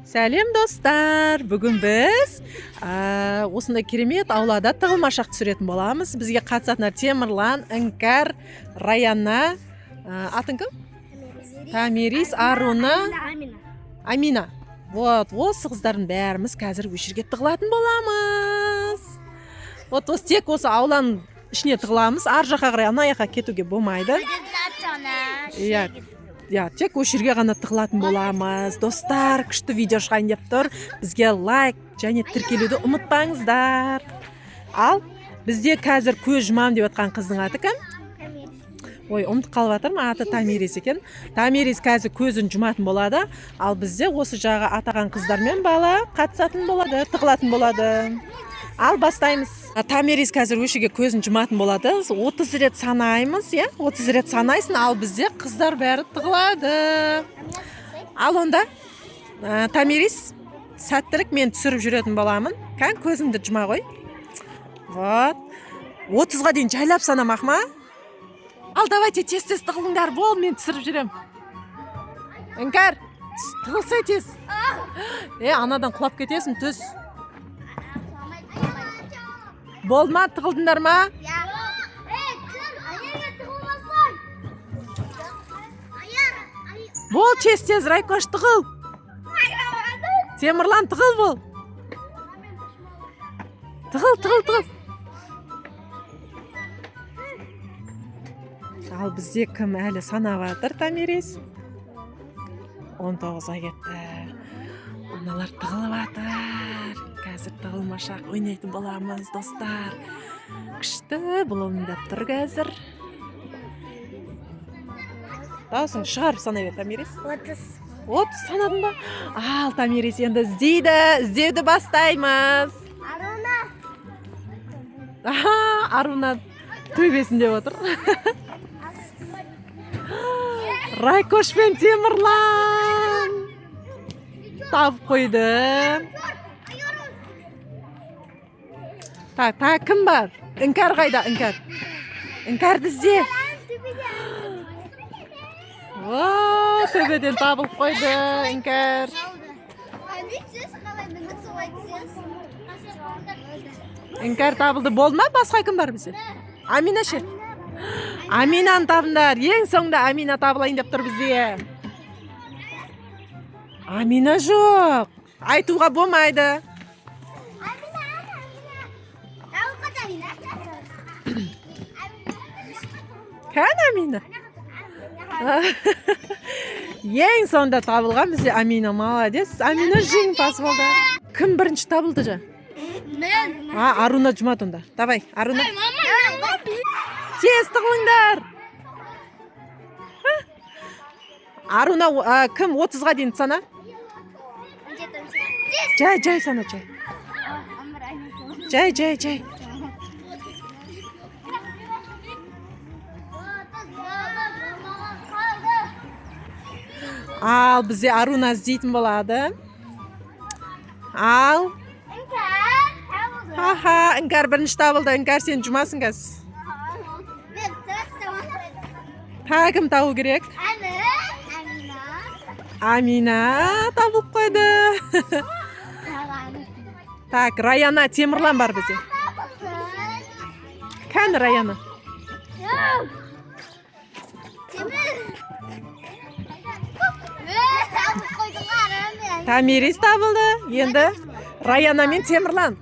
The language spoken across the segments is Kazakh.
Сәлем достар, бүгін біз осындай керемет аулада тығылмашақ түсіретін боламыз. Бізге қатысатындар Темірлан, Іңкәр, Раяна, атын кім? Тамирис, Аруна, Амина. Вот, осы қыздардың бәріміз қазір өшірге тығылатын боламыз. Вот, тек осы ауланың ішіне тығыламыз, ар жаққа қарай ана жаққа кетуге болмайды. Ja, тек өшірге ғана тығылатын боламыз. Достар, күшті видео шығайын деп тұр. Бізге лайк және тіркелуді ұмытпаңыздар. Ал, бізде қазір көз жұмам деп отқан қыздың аты кім? Ой, ұмытып қалып жатырмын, аты Тамирис екен. Тамирис қазір көзін жұматын болады. Ал бізде осы жағы атаған қыздармен бала қатысатын болады, тығылатын болады. Ал бастаймыз. Тамирис қазір өшіге көзін жұматын болады. 30 рет санаймыз, 30 рет санайсын, ал бізде қыздар бәрі тығылады. Ал онда Тамирис, сәттілік, мен түсіріп жүретін боламын. Кән көзіңді жұма ғой. Вот. 30-ға дейін жайлап санамақ ма? Ал давайте тез-тез тығылыңдар, бол, мен түсіріп жүрем. Іңкәр, тығылсай тез. Анадан құлап кетесің, түс. Болма, тығылдыңдар ма? Бол, тез-тез, Райкош, тығыл. Темірлан, тығыл бол. Тығыл. Ал бізде кім әлі санап жатыр, Тамирис? 19-ға кетті. Аналар тығылып жатыр. Қазір тығылмашақ ойнайтын боламыз, достар. Күшті, бұл ойнап тұр қазір. Даусың шығарып санай бер, Тамирис. 30 санадың ба? Ал, Тамирис енді іздеуді бастаймыз. Аруна төбесінде отыр. Райкош пен Темірлан тап қойды. Так, кім бар? Іңкәр қайда, Іңкәр? Іңкәрді ізде. Төбеден табылып қойды, Іңкәр. Іңкәр табылды. Болды ма? Басқа кім бар бізде? Амина ше? Аминаны табыңдар. Ең соңда Амина табылайын деп тұр бізде. Амина жоқ. Айтуға болмайды. Кән Амина? Ең соңда табылған бізде Амина, молодец. Амина жеңімпаз болды. Кім бірінші табылды жа? Мен. Аруна жұмат онда. Давай, Аруна. Тез тығылыңдар. Аруна, кім 30-ға дейін сана? Жай сана, жай. Ал, бізде Аруна іздейтін болады. Ал. Іңкәр бірінші табылды. Іңкәр сен жұмасың кәз. Кім табу керек? Амина табылып қойды. Так, Раяна, Темірлан бар бізде. Кән Раяна? Тамирис табылды. Енді Раяна мен Темірлан.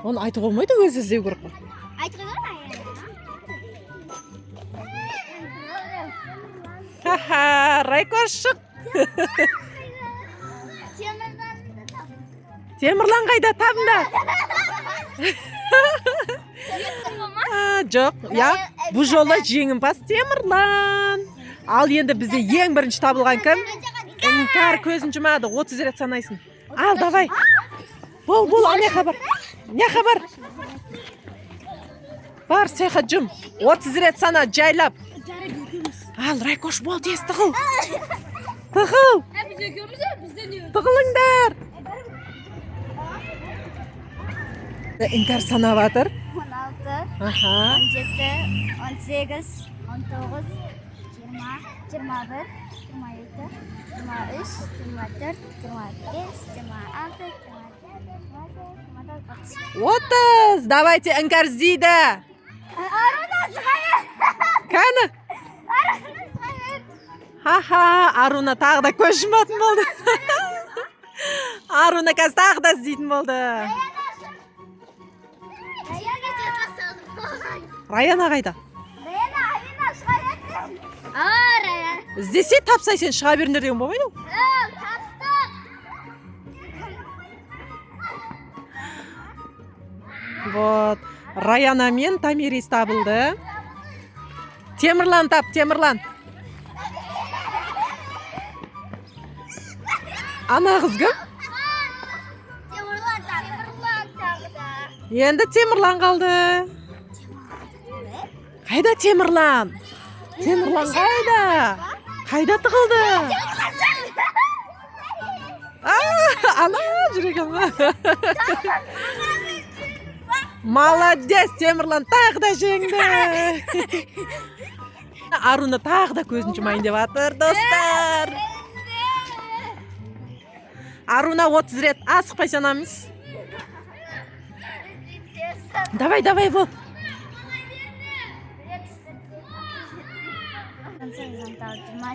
Оны айтуға болмайды, өзі іздеу керек қой. Райкош шық. Темірлан қайда, табыңдар? Жоқ, бұл жолы жеңімпаз Темірлан. Ал енді бізде ең бірінші табылған кім? Іңкәр көзін жұмады, 30 рет санайсын. Ал, давай. Бол, не хабар? Не хабар? Бар, сеха жүм. 30 рет сана, жайлап. Ал, Райкош, бол, тез тығыл. Тығылыңдар. Іңкәр санап атыр. 16, 17, 18, 19, 20, 21, 22, Отыз. Давайте іңкәр іздейді. Кәні? Ха-ха, Аруна тағы да көз жұматын болды. Аруна қазір тағы да іздейтін болды. Раяна қайда? Іздесе тапсай сен шыға беріңдер деген болмайды ау? Вот, Раяна мен Тамирис табылды. Темірлан тап, Темірлан. Ана қыз кім? Енді Темірлан қалды. Қайда Темірлан? Темірлан қайда? Қайда тығылды? Ана жүрегім. Молодец, Темірлан тағы да жеңді. Аруна тағы да көзін жұмайын деп атыр, достар. Аруна 30 рет асықпай санамыз. Давай, давай, бол.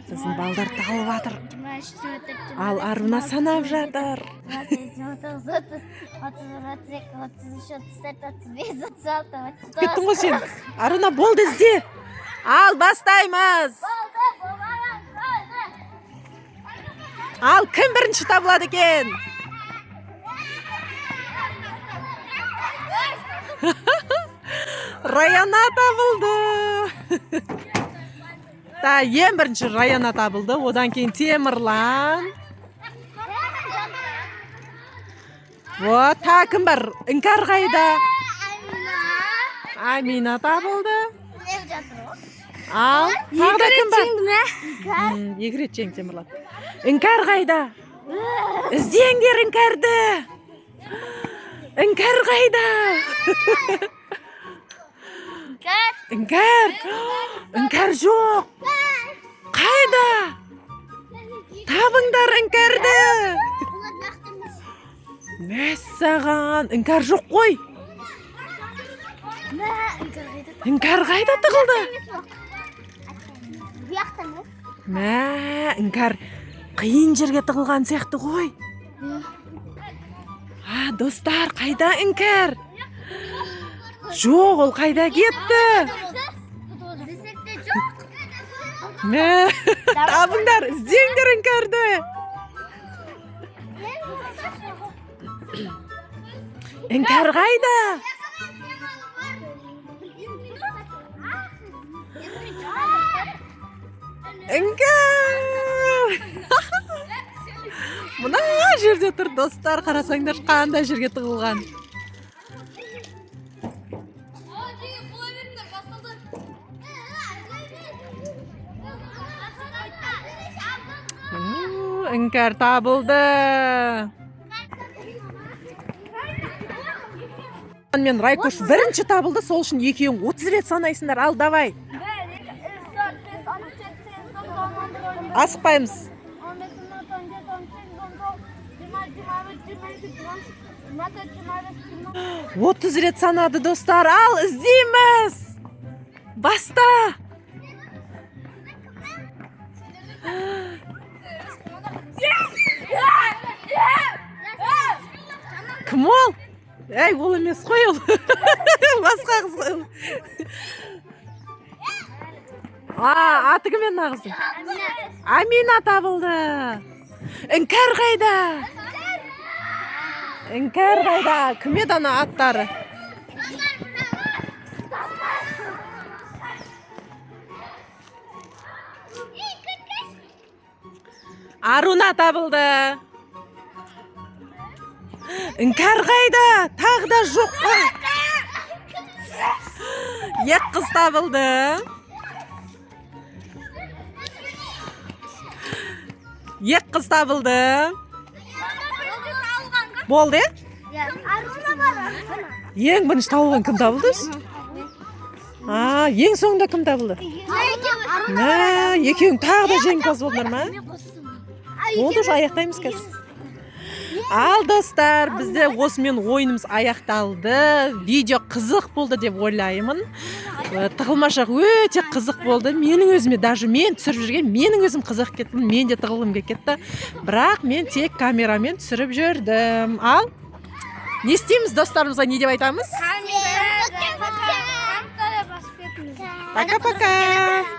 Біздің балдар талып атыр. Ал Аруна санап жатыр. Кеттің ғой сен. Аруна болды ізде. Ал бастаймыз. Ал кім бірінші табылады екен? Раяна табылды. Ең бірінші Раяна табылды. Одан кейін Темірлан. Вот, кім бар? Іңкәр қайда? Амина табылды. Ал, тағы да кім бар? Екі рет жең, Темірлан. Іңкәр қайда? Іздеңдер Іңкәрді. Іңкәр қайда? Іңкәр. Іңкәр жоқ. Қайда? Табыңдар Іңкәрді. Мәссаған. Іңкәр жоқ қой. Іңкәр қайда тығылды? Мә, Іңкәр қиын жерге тығылған сияқты ғой. Достар, қайда Іңкәр? Жоқ, ол қайда кетті? Мә, табыңдар, іздеңдер Іңкәрді. Іңкәр қайда? Іңкәр! Мына жерде тұр, достар, қарасаңдар қандай жерге тығылған. Іңкәр табылды. Мен Райкош бірінші табылды, сол үшін екеуің 30 рет санайсыңдар. Ал, давай. Асықпаймыз. 30 рет санады, достар. Ал, іздейміз. Баста. Кім ол? Әй, ол емес қой ол. Басқа қыз қой ол. Аты кім ен нағыздың? Амина табылды. Іңкәр қайда? Іңкәр қайда? Кім еді ана аттары? Аруна табылды. Іңкәр қайда? Тағы да жоқ қой. Ек қыз табылды. Ек қыз табылды. Болды? Ең бірінші табылған кім табылды? Ең соңында кім табылды? Екеуің тағы да жеңімпаз болдыңдар ма? болды уже аяқтаймыз қазір. Ал достар, бізде осымен ойынымыз аяқталды. Видео қызық болды деп ойлаймын. Тығылмашақ өте қызық болды. Менің өзіме, даже мен түсіріп жүрген, менің өзім қызық кетті. Мен де тығылғым кетті. Бірақ мен тек камерамен түсіріп жүрдім. Ал не істейміз достарымызға, не деп айтамыз? Пока-пока. Пока-пока.